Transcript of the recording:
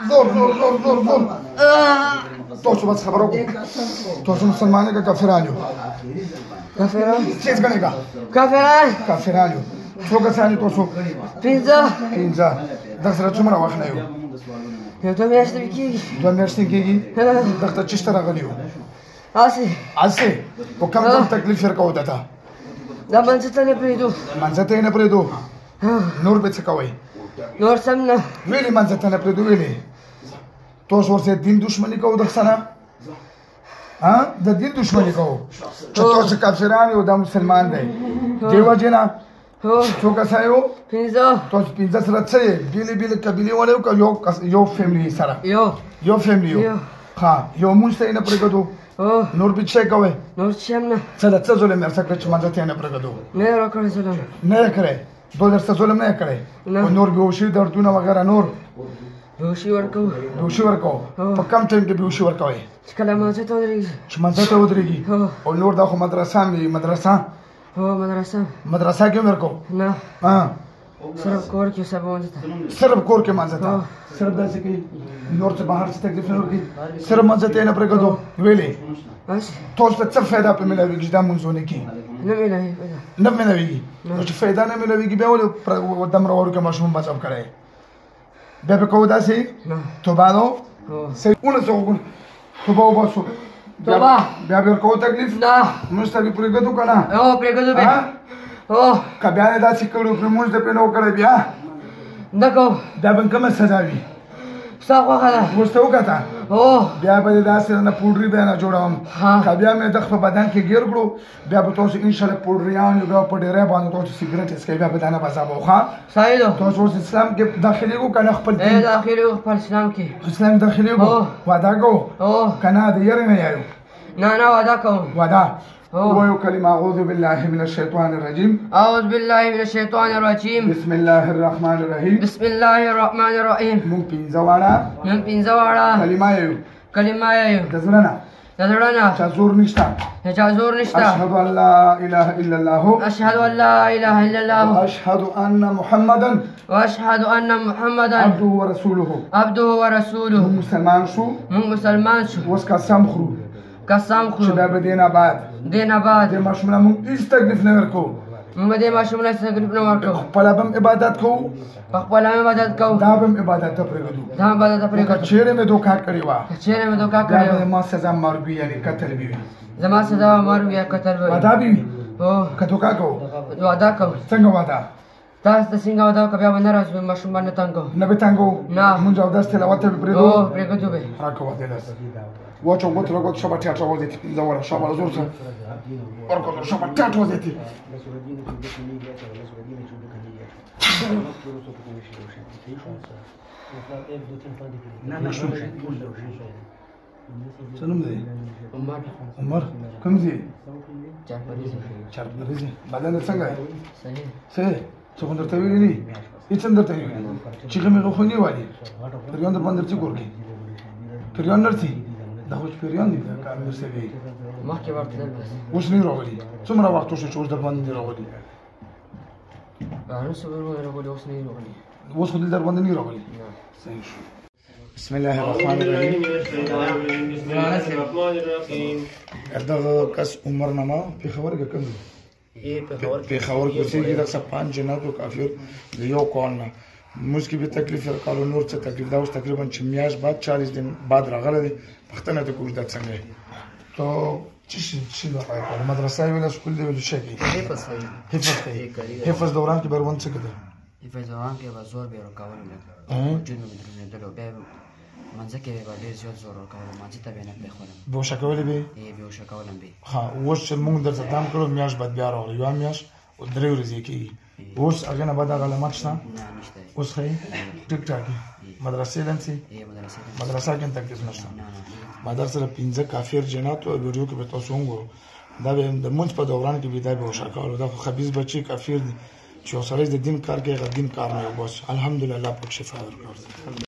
زور زور زور زور زور تاسو بس خبرو کو تاسو مسلمانې کا کافرانو چیز کنه کا کافرانو څو کسان تاسو پنځه دا سره څومره وخت نه یو یو 2 میاشتې کېږي 2 میاشتې کېږي دغه چشته راغلی یو اسې په کوم ډول تکلیف ورکاو دته دا منځ ته نه پرېږدو منځ ته یې نه پرېږدو نور به څه کوئ نور سم نه ولې منځ ته نه پرېږدو ولې تاسو ورسره دین دشمني کوو دغه سره د دین دشمني کوو چې تاسو کافران یو دا مسلمان دی دې وجې نه څو کسان یو 15 تاسو 15 سره څه یې بېلې بېلې قبیلې والا یو که یو فیملي سره یو فیملي یو ښه یو مونځ ته یې نه پرېږدو نور به څه کوئ نور څه هم نه څه د څه ظلم یې څه کړی چې منځ ته یې نه پرېږدو نه یې راکړی ظلم نه یې کړی دو درسته ظلم نه یې کړی نور بېهوشي دردونه وغیره نور بېهوشي ورکوو بېهوشي ورکوو په کم ټایم کې بېهوشي ورکوئ چې کله مانځه ته ودرېږي چې مانځه ته ودرېږي او نور دا خو مدرسه وي مدرسه مدرسه کې هم ورکوو نه صرف کور کې سبا مانځه ته صرف کور کې مانځه ته صرف داسې کوي نور څه بهر څه تکلیف نه ورکوي صرف مانځه ته یې نه پرېږدو ولې تاسو ته څه فایده پرې میلاوېږي چې دا مونځونه کړي نه میلاوېږي نو چې فایده نه میلاوېږي بیا ولې دومره وړوکی ماشوم بچاو کړی بیا به کوو داسې توبه نو صحیح توبه وباسو بیا به ورکوو تکلیف مونځ ته به پرېږدو که نه پرېږدو که بیا یې داسې کړو پرې مونځ ته پرې نه وکړی بیا نه کوو بیا به کومه سزا وي ستا خوښه ده اوس ته وکته بیا به یې داسې نه پوډري بیا نه جوړوم که بیا مې دغه په بدن کې ګیر کړو بیا به تاسو انشاءالله پوډریان یو بیا په ډېری باندې تاسو سګرټ څکوئ بیا به دا نه به عذاب وخه صحیح ده تاسو اوس اسلام کې داخلېږو که نه خپل دین داخلېږو خپل اسلام کې اسلام کې داخلېږو واده کوو که نه د یرې نه یایو نه واده کوم واده وایو کلمه اعوذ بالله من الشیطان الرجیم اعوذ بالله من الشیطان الرجیم بسم الله الرحمن الرحیم بسم الله الرحمن الرحیم مونږ پنځه واړه کلمه یایو د زړه نه چا زور نشته اشهد ان لا اله الا الله اشهد ان لا اله الا الله واشهد ان محمدا عبده ورسوله مونږ مسلمان شو اوس قسم خورو چې بیا به دین آباد د ماشومونه مونږ هېڅ تکلیف نه ورکوو خپله به هم عبادت کوو دا به هم عبادت ته پرېږدو که چېرې مې دوکه کړې وه بیا به ما سزا مرګ وي یعنې قتل به وي واده به وي که دوکه کوو څنګه واده تاسو ته څنګه واده وکړه بیا به نه راځو ماشوم باندې تنګو نه به تنګو مونځ اودس تلاوت ته به پرېږدو به راکوه دلس واچو غوت رغوت شبا تیاتر وزیتی زوره شبا زور سر ورکو شبا تیاتر وزیتی سنم دی عمر کوم دی چارپریزي بدن څنګه صحیح څه درته ویلي دي هیڅ هم درته ویلي چې کومې خو نه وایي پریان در باندې څه ګورګي پریان درته دا خو پیریان دي دا کار مې سوي مخکې ورته بس اوس نه راغلي څومره وخت وشو چې اوس در باندې راغلي اوس نه راغلي اوس خو در باندې نه راغلي صحیح شو بسم الله الرحمن الرحیم دغه کس عمر نامه پېښور کې کوم پېښور کې اوسېږي دغه 5 جناتو کافر د یو کال نه موږ کې به تکلیف ورکړو نور څه تکلیف دا اوس تقریبا چې میاشت بعد 40 دن بعد راغلی دی پښتنه ته کوم د څنګه ته چې دا په مدرسې ولا سکول دی ولا شي حفظ دوران کې بروان څه کړه حفظ دوران کې به زور به ورکول نه جنوب درنه به منځ کې به ډېر زیات زور ورکول ماځي ته به نه پخوله به شکول به ها اوس چې موږ درته دام کړو میاشت بعد بیا راغلی یو میاشت او درې ورځې کې اوس هغه نه بعد علامات شته اوس خې ټیک ټاک مدرسې لنسي مدرسه کې تکلیف نشته مدرسه 15 کافر جنات او ویډیو کې به تاسو وګورئ دا به د منځ په دوران کې به دا به شکل دا خو خبيث بچي کافر دي چې اوسره د دین کار کوي غدین کار نه وبس الحمدلله پاک شفا ورکړي